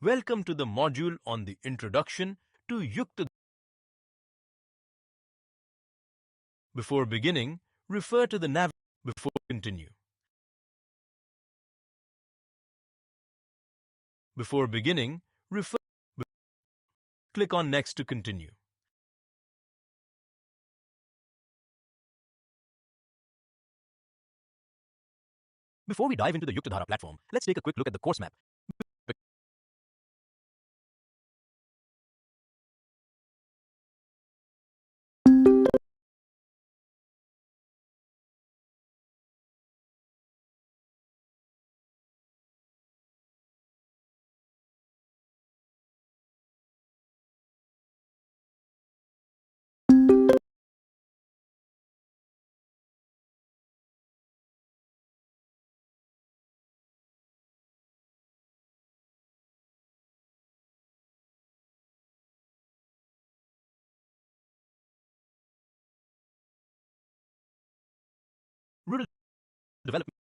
Welcome to the module on the introduction to Yukta. Before beginning, refer to the nav before continue. Before beginning, click on next to continue. Before we dive into the Yuktadhara platform, let's take a quick look at the course map. Rural development.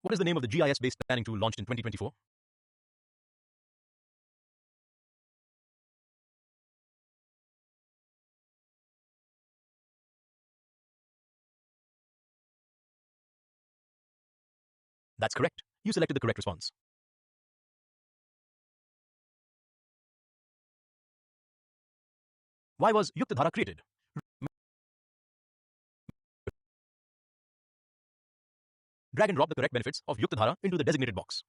What is the name of the GIS-based planning tool launched in 2024? That's correct. You selected the correct response. Why was Yuktadhara created? Drag and drop the correct benefits of Yuktadhara into the designated box.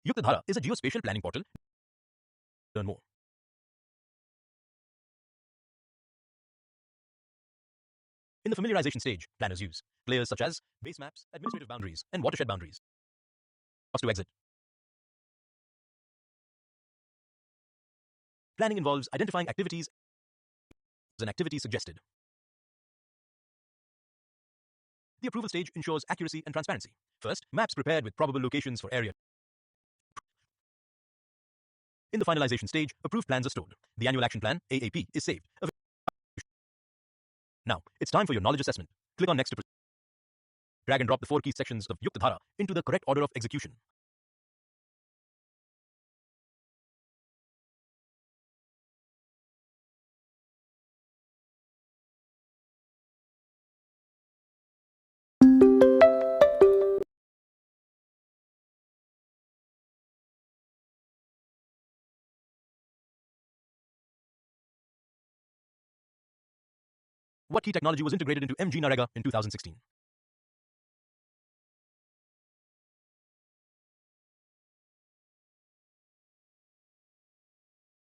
Yuktadhara is a geospatial planning portal. Learn more. In the familiarization stage, planners use layers such as base maps, administrative boundaries, and watershed boundaries. To exit. Planning involves identifying activities and activities suggested. The approval stage ensures accuracy and transparency. First, maps prepared with probable locations for area. In the finalization stage, approved plans are stored. The annual action plan, AAP, is saved. Now, it's time for your knowledge assessment. Click on next to proceed. Drag and drop the 4 key sections of Yuktadhara into the correct order of execution. What key technology was integrated into MG Narega in 2016?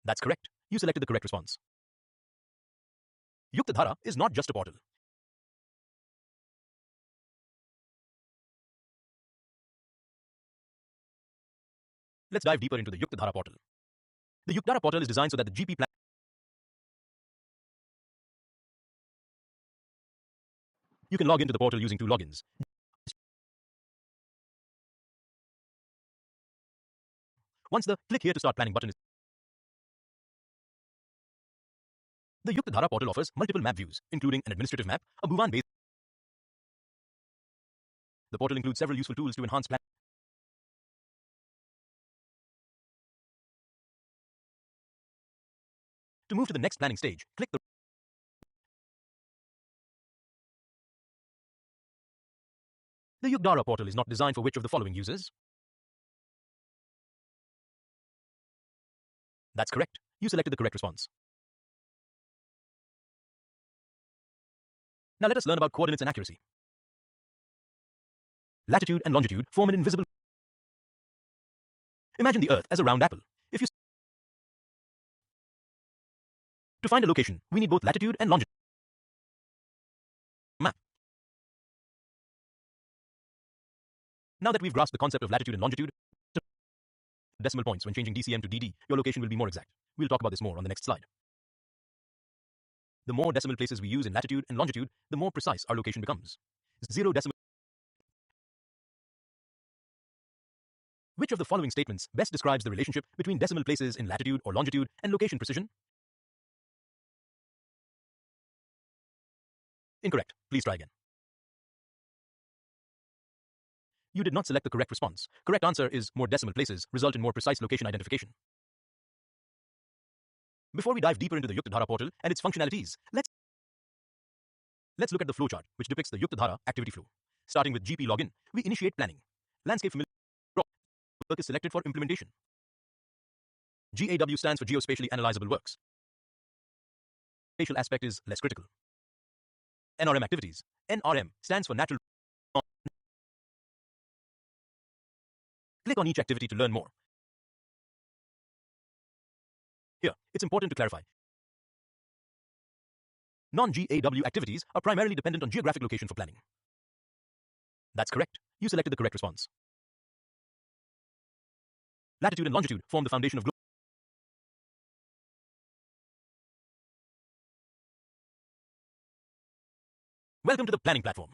That's correct. You selected the correct response. Yuktadhara is not just a portal. Let's dive deeper into the Yuktadhara portal. The Yuktadhara portal is designed so that the GP plan. You can log into the portal using 2 logins. Once the click here to start planning button is. The Yuktadhara portal offers multiple map views, including an administrative map, a Bhuvan-based. The portal includes several useful tools to enhance planning. To move to the next planning stage, click the. The Yuktadhara portal is not designed for which of the following users? That's correct. You selected the correct response. Now let us learn about coordinates and accuracy. latitude and longitude form an invisible. Imagine the Earth as a round apple. If you To find a location, we need both latitude and longitude map. Now that we've grasped the concept of latitude and longitude, decimal points when changing DCM to DD, your location will be more exact. We'll talk about this more on the next slide. The more decimal places we use in latitude and longitude, the more precise our location becomes. 0 decimal. Which of the following statements best describes the relationship between decimal places in latitude or longitude and location precision? Incorrect. Please try again. You did not select the correct response. Correct answer is more decimal places result in more precise location identification. Before we dive deeper into the Yuktadhara portal and its functionalities, let's look at the flowchart, which depicts the Yuktadhara activity flow. Starting with GP login, we initiate planning. Landscape familiar work is selected for implementation. GAW stands for geospatially analyzable works. Spatial aspect is less critical. NRM activities. NRM stands for natural. Click on each activity to learn more. Here, it's important to clarify. Non-GAW activities are primarily dependent on geographic location for planning. That's correct. You selected the correct response. Latitude and longitude form the foundation of global. Welcome to the planning platform.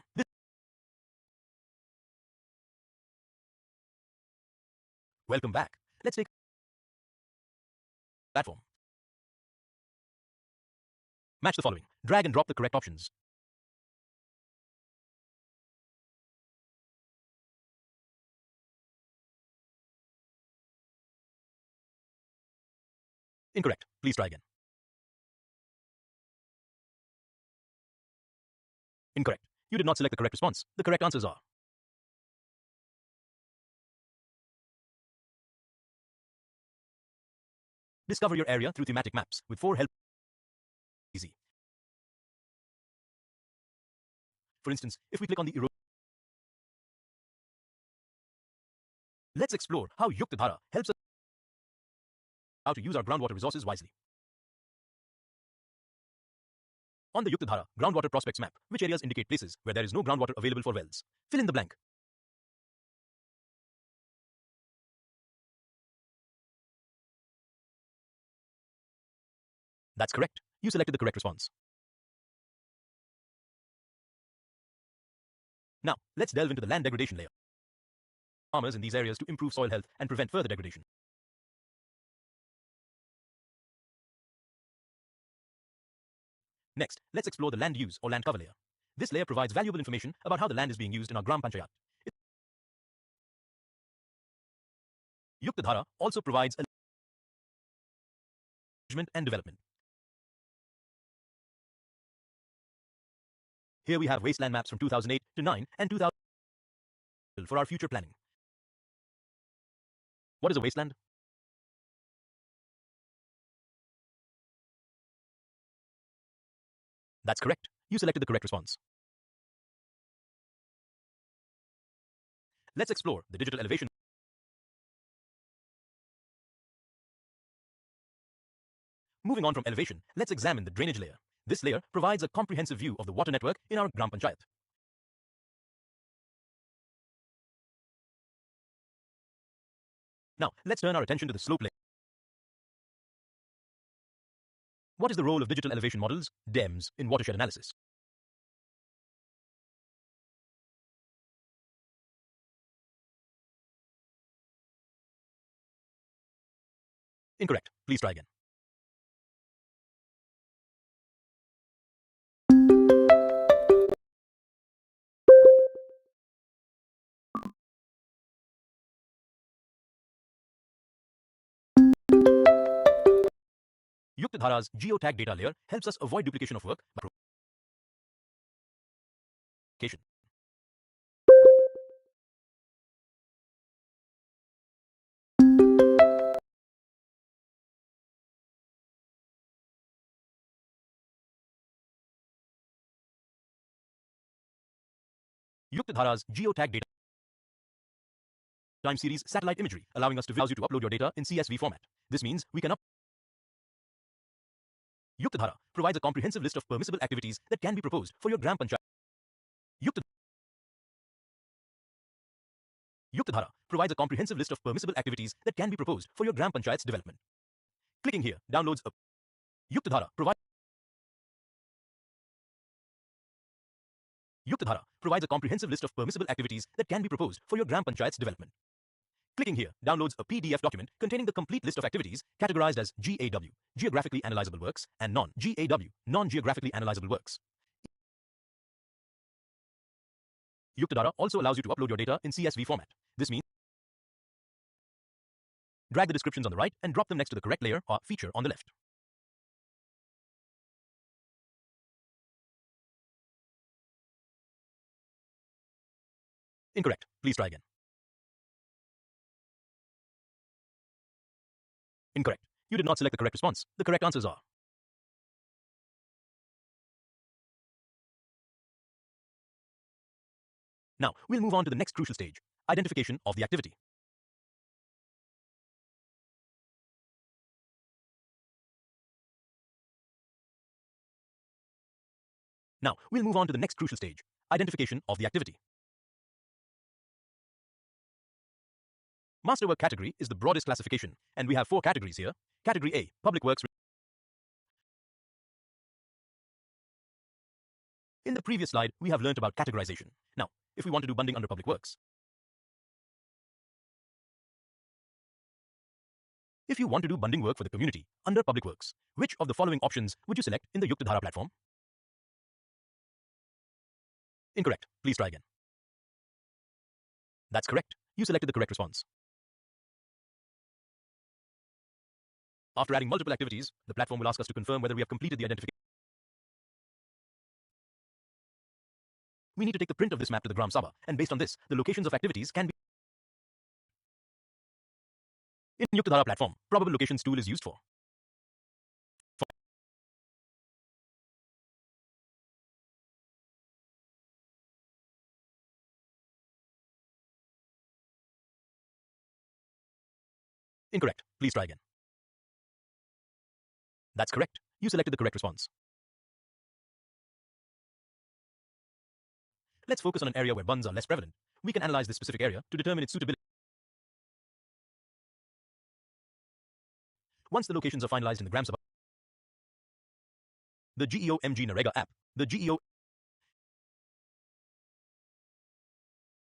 Welcome back. Let's take platform. Match the following. Drag and drop the correct options. Incorrect. Please try again. Incorrect. You did not select the correct response. The correct answers are discover your area through thematic maps with 4 help. Easy. For instance, if we click on the erosion, let's explore how Yuktadhara helps us how to use our groundwater resources wisely. On the Yuktadhara groundwater prospects map, which areas indicate places where there is no groundwater available for wells? Fill in the blank. That's correct. You selected the correct response. Now, let's delve into the land degradation layer. Farmers in these areas to improve soil health and prevent further degradation. Next, let's explore the land use or land cover layer. This layer provides valuable information about how the land is being used in our Gram Panchayat. Yuktadhara also provides a management and development. Here we have wasteland maps from 2008 to 9 and 2000 for our future planning. What is a wasteland? That's correct. You selected the correct response. Let's explore the digital elevation. Moving on from elevation, let's examine the drainage layer. This layer provides a comprehensive view of the water network in our Gram Panchayat. Now, let's turn our attention to the slope layer. What is the role of digital elevation models, DEMS, in watershed analysis? Incorrect. Please try again. Yuktadhara's geotag data layer helps us avoid duplication of work by location. Yuktadhara's geotag data time series satellite imagery, allowing us to allows you to upload your data in CSV format. This means we can Yuktadhara provides a comprehensive list of permissible activities that can be proposed for your Gram Panchayat. Yuktadhara provides a comprehensive list of permissible activities that can be proposed for your Gram Panchayat's development. Clicking here downloads a Yuktadhara provides a comprehensive list of permissible activities that can be proposed for your Gram Panchayat's development. Clicking here downloads a PDF document containing the complete list of activities categorized as GAW, geographically analyzable works, and non-GAW, non-geographically analyzable works. Yuktadhara also allows you to upload your data in CSV format. This means drag the descriptions on the right and drop them next to the correct layer or feature on the left. Incorrect. Please try again. Incorrect. You did not select the correct response. The correct answers are Now, we'll move on to the next crucial stage, identification of the activity. Now, we'll move on to the next crucial stage, identification of the activity. Masterwork category is the broadest classification, and we have 4 categories here. Category A, Public Works. In the previous slide, we have learnt about categorization. Now, if we want to do bunding under Public Works, if you want to do bunding work for the community under Public Works, which of the following options would you select in the Yuktadhara platform? Incorrect. Please try again. That's correct. You selected the correct response. After adding multiple activities, the platform will ask us to confirm whether we have completed the identification. We need to take the print of this map to the Gram Sabha, and based on this, the locations of activities can be. In Yuktadhara platform, probable locations tool is used for. Incorrect. Please try again. That's correct. You selected the correct response. Let's focus on an area where bunds are less prevalent. We can analyze this specific area to determine its suitability. Once the locations are finalized in the Gram Sabha, the GEOMG Narega app, the GEO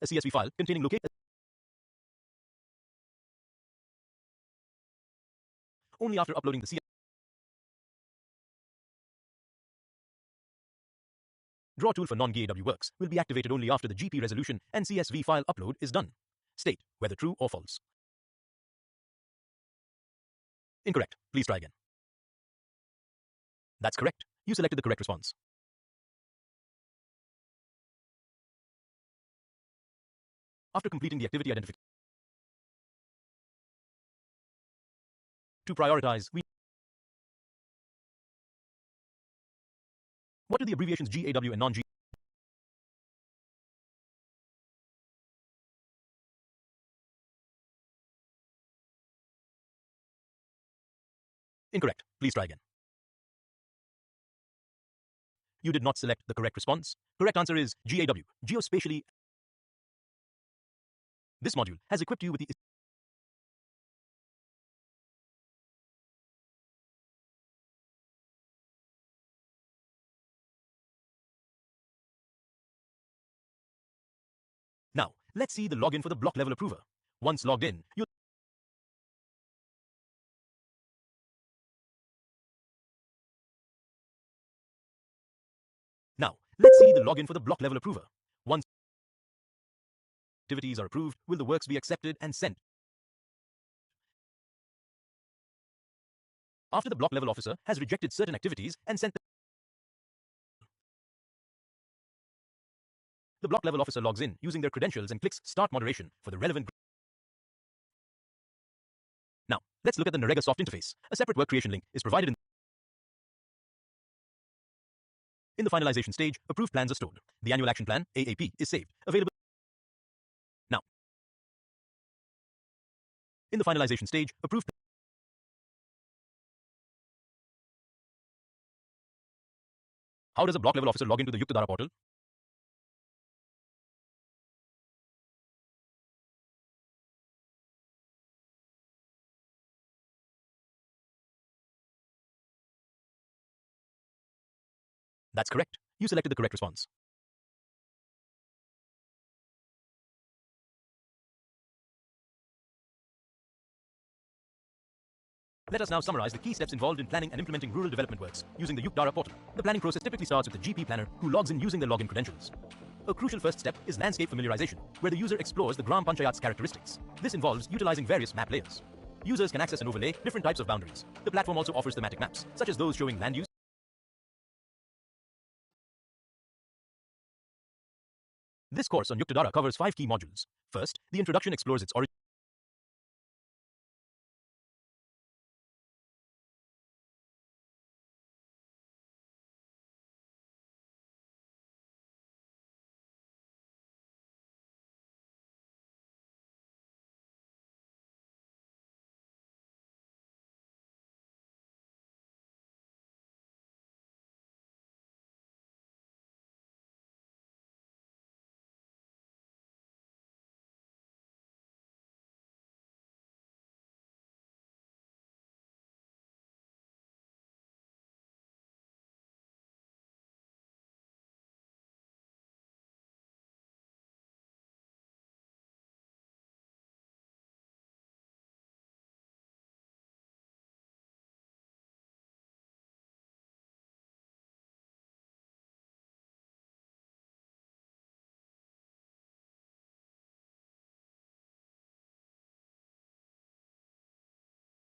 a CSV file containing location. Only after uploading the CSV. Draw tool for non-GAW works will be activated only after the GP resolution and CSV file upload is done. State whether true or false. Incorrect. Please try again. That's correct. You selected the correct response. After completing the activity identification, to prioritize, what are the abbreviations GAW and non-GAW? Incorrect. Please try again. You did not select the correct response. Correct answer is GAW, geospatially. This module has equipped you with the Now, let's see the login for the block level approver. Once logged in, you'll Now, let's see the login for the block level approver. Once activities are approved, will the works be accepted and sent? After the block level officer has rejected certain activities and sent the block level officer logs in using their credentials and clicks Start Moderation for the relevant group. Now, let's look at the Narega soft interface. A separate work creation link is provided in the finalization stage. Approved plans are stored. The annual action plan, AAP, is saved. Available. Now, In the finalization stage, approved. How does a block level officer log into the Yuktadara portal? That's correct. You selected the correct response. Let us now summarize the key steps involved in planning and implementing rural development works using the Yuktadara portal. The planning process typically starts with the GP planner who logs in using their login credentials. A crucial first step is landscape familiarization, where the user explores the Gram Panchayat's characteristics. This involves utilizing various map layers. Users can access and overlay different types of boundaries. The platform also offers thematic maps, such as those showing land use. This course on Yuktadara covers 5 key modules. First, the introduction explores its origin.